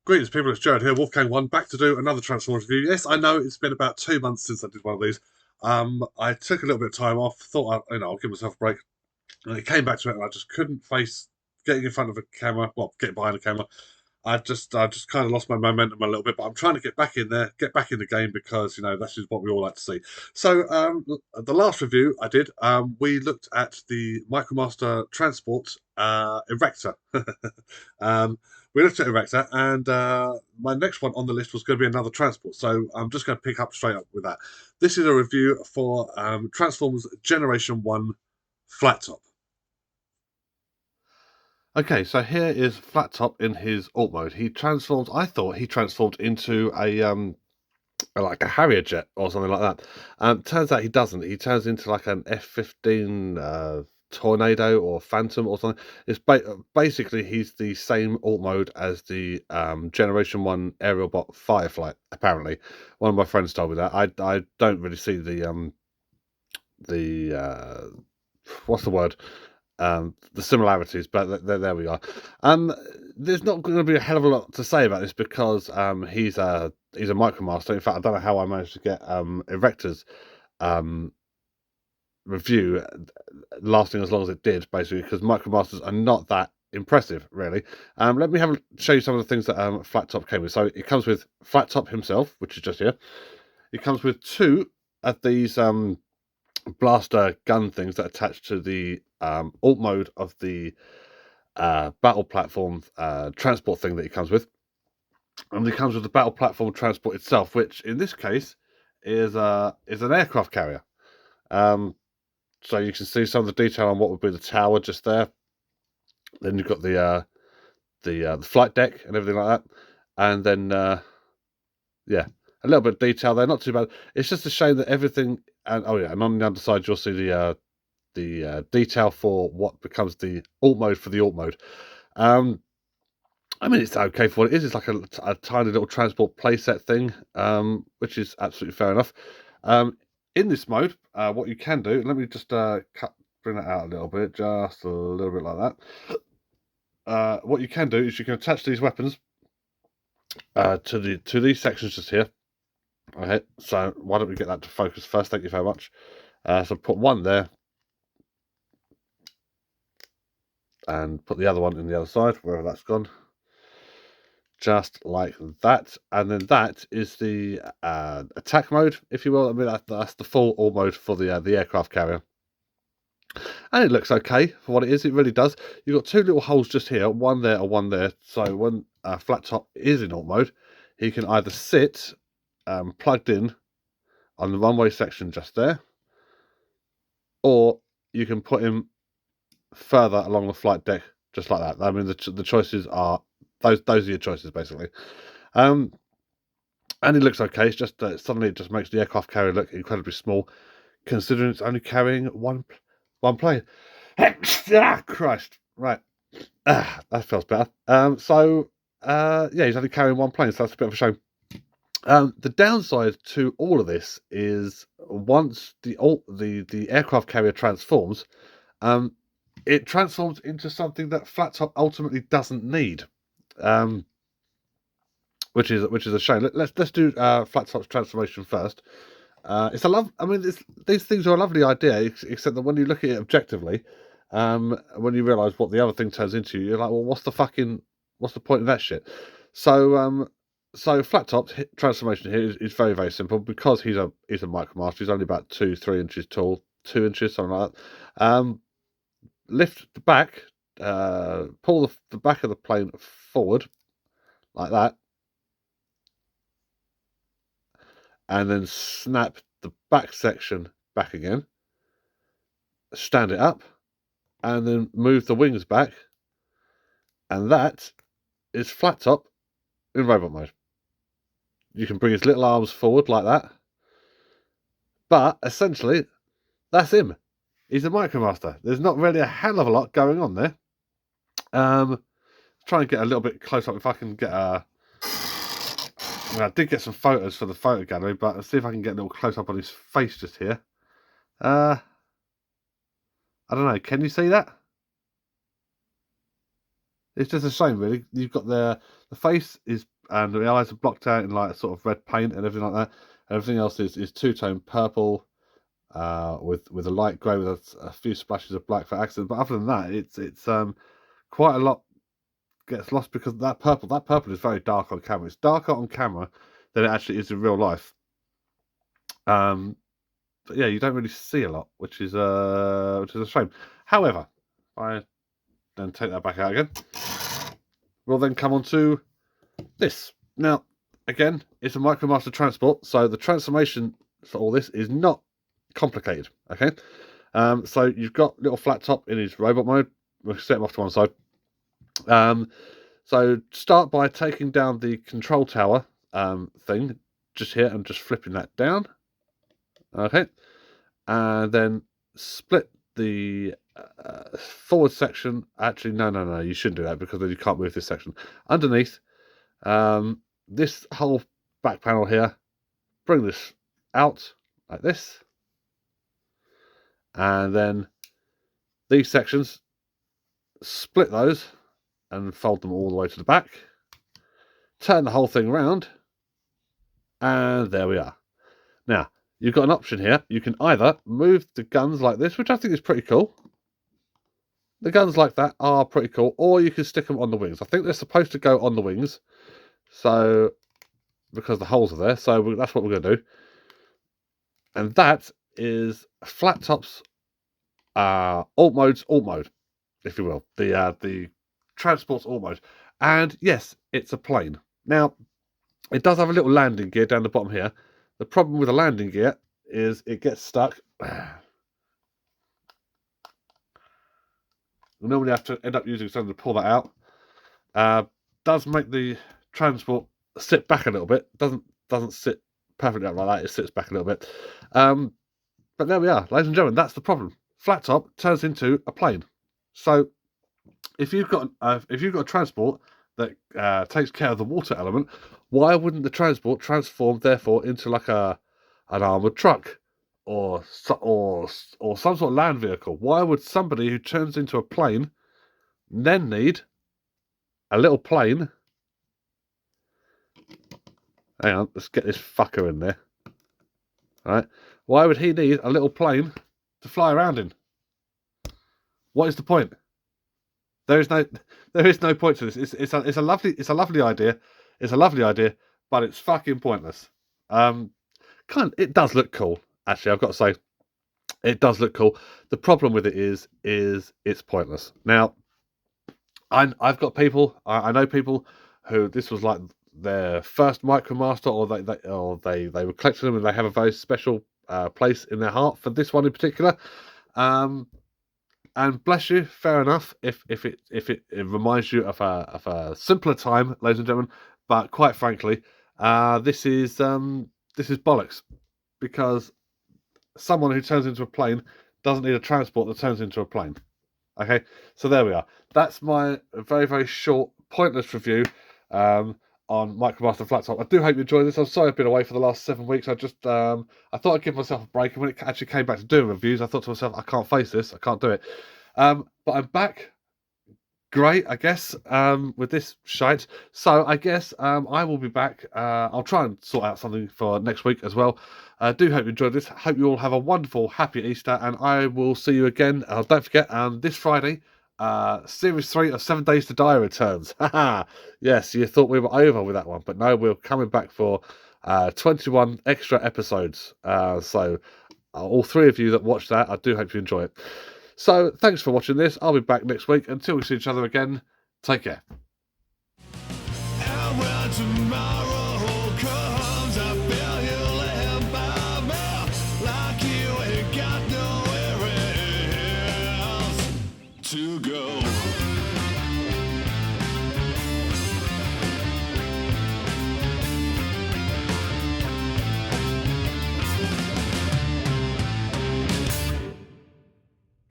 Greetings, people. It's Jared here, Wolfgang One, back to do another Transformers review. Yes, I know it's been about 2 months since I did one of these. I took a little bit of time off, thought I'll give myself a break, and it came back to it, and I just couldn't face getting in front of a camera. Well, getting behind a camera. I just kind of lost my momentum a little bit, but I'm trying to get back in there, get back in the game because that's just what we all like to see. So the last review I did, we looked at the Micromaster Transport Erector. um, we looked at Erector, and my next one on the list was going to be another transport. So I'm just going to pick up straight up with that. This is a review for Transformers Generation 1 Flattop. Okay, so here is Flattop in his alt mode. I thought he transformed into like a Harrier jet or something like that. Turns out he doesn't. He turns into like an F-15 Tornado or Phantom or something. Basically he's the same alt mode as the Generation 1 aerial bot Firefly, apparently. One of my friends told me that. I don't really see the what's the word? The similarities, but there we are. There's not going to be a hell of a lot to say about this because he's a Micromaster. In fact, I don't know how I managed to get Erector's review lasting as long as it did, basically, because Micromasters are not that impressive, really. Let me show you some of the things that Flattop came with. So it comes with Flattop himself, which is just here. It comes with two of these blaster gun things that attach to the alt mode of the battle platform transport thing that it comes with. And it comes with the battle platform transport itself, which in this case is an aircraft carrier. So you can see some of the detail on what would be the tower just there. Then you've got the flight deck and everything like that, and then yeah, a little bit of detail there, not too bad. It's just a shame that everything, and and on the underside you'll see the detail for what becomes the alt mode for the alt mode. I mean, it's okay for what it is. It's like a tiny little transport playset thing, which is absolutely fair enough. In this mode, what you can do, let me just bring that out a little bit, just a little bit like that. What you can do is you can attach these weapons to these sections just here. Okay, so why don't we get that to focus first? Thank you very much. So put one there, and put the other one in the other side, wherever that's gone. Just like that, and then that is the attack mode, if you will. I mean, that's the full alt mode for the aircraft carrier, and it looks okay for what it is. It really does. You've got two little holes just here, one there or one there. So when Flattop is in alt mode, he can either sit plugged in on the runway section just there, or you can put him further along the flight deck, just like that. I mean, the choices are those are your choices basically. And it looks okay. It's just suddenly it just makes the aircraft carrier look incredibly small, considering it's only carrying one plane. Ah, Christ! Right, that feels better. Yeah, he's only carrying one plane, so that's a bit of a shame. The downside to all of this is once the aircraft carrier transforms, it transforms into something that Flattop ultimately doesn't need. Which is a shame. Let's do Flattop's transformation first. It's a love. I mean, these things are a lovely idea, except that when you look at it objectively, when you realise what the other thing turns into, you're like, well, what's the point of that shit? So Flattop's transformation here is very, very simple because he's a Micromaster. He's only about 2-3 inches tall, 2 inches, something like that. Lift the back, pull the back of the plane forward like that, and then snap the back section back again, stand it up, and then move the wings back, and that is Flattop in robot mode. You can bring his little arms forward like that, but essentially, that's him. He's a Micromaster. There's not really a hell of a lot going on there. Try and get a little bit close up if I can get a... I did get some photos for the photo gallery, but let's see if I can get a little close up on his face just here. I don't know. Can you see that? It's just a shame, really. You've got the face is and the eyes are blocked out in like sort of red paint and everything like that. Everything else is two-tone purple, with a light grey with a few splashes of black for accent. But other than that, it's quite a lot gets lost because that purple is very dark on camera. It's darker on camera than it actually is in real life. But yeah, you don't really see a lot, which is a shame. However, I then take that back out again. We'll then come on to this. Now, again, it's a Micromaster Transport, so the transformation for all this is not complicated. Okay, so you've got little Flattop in his robot mode. We'll set him off to one side. So start by taking down the control tower thing just here and just flipping that down. Okay, and then split the forward section. Actually, no, you shouldn't do that because then you can't move this section. Underneath this whole back panel here, bring this out like this, and then these sections, split those and fold them all the way to the back, turn the whole thing around, and there we are. Now, you've got an option here. You can either move the guns like this, which I think is pretty cool. The guns like that are pretty cool, or you can stick them on the wings. I think they're supposed to go on the wings, so because the holes are there, so that's what we're going to do. And that is Flattop's alt mode, if you will. The transport's alt mode. And yes, it's a plane. Now, it does have a little landing gear down the bottom here. The problem with the landing gear is it gets stuck. We normally have to end up using something to pull that out. Does make the transport sit back a little bit. Doesn't sit perfectly up like that. It sits back a little bit. But there we are, ladies and gentlemen. That's the problem. Flattop turns into a plane. So if you've got a transport that takes care of the water element, why wouldn't the transport transform therefore into like an armored truck or some sort of land vehicle? Why would somebody who turns into a plane then need a little plane? Hang on, let's get this fucker in there. All right. Why would he need a little plane to fly around in? What is the point? There is no point to this. It's a lovely idea. It's a lovely idea, but it's fucking pointless. It does look cool. Actually, I've got to say, it does look cool. The problem with it is it's pointless. Now, I've got people. I know people who this was like their first Micromaster, or they were collecting them, and they have a very special place in their heart for this one in particular. And bless you, fair enough. If it reminds you of a simpler time, ladies and gentlemen. But quite frankly, this is bollocks, because someone who turns into a plane doesn't need a transport that turns into a plane. Okay, so there we are. That's my very, very short, pointless review on Micromaster Flattop. I do hope you enjoyed this. I'm sorry I've been away for the last 7 weeks. I thought I'd give myself a break, and when it actually came back to doing reviews, I thought to myself, I can't face this. I can't do it. But I'm back. Great, I guess, with this shite. So I guess I will be back. I'll try and sort out something for next week as well. I do hope you enjoyed this. Hope you all have a wonderful, happy Easter, and I will see you again. Don't forget, this Friday, Series 3 of 7 Days to Die returns. Yes, you thought we were over with that one, but no, we're coming back for 21 extra episodes. So all 3 of you that watched that, I do hope you enjoy it. So thanks for watching this. I'll be back next week. Until we see each other again, take care. And when tomorrow comes, I feel you laying by me, like you ain't got nowhere else to go.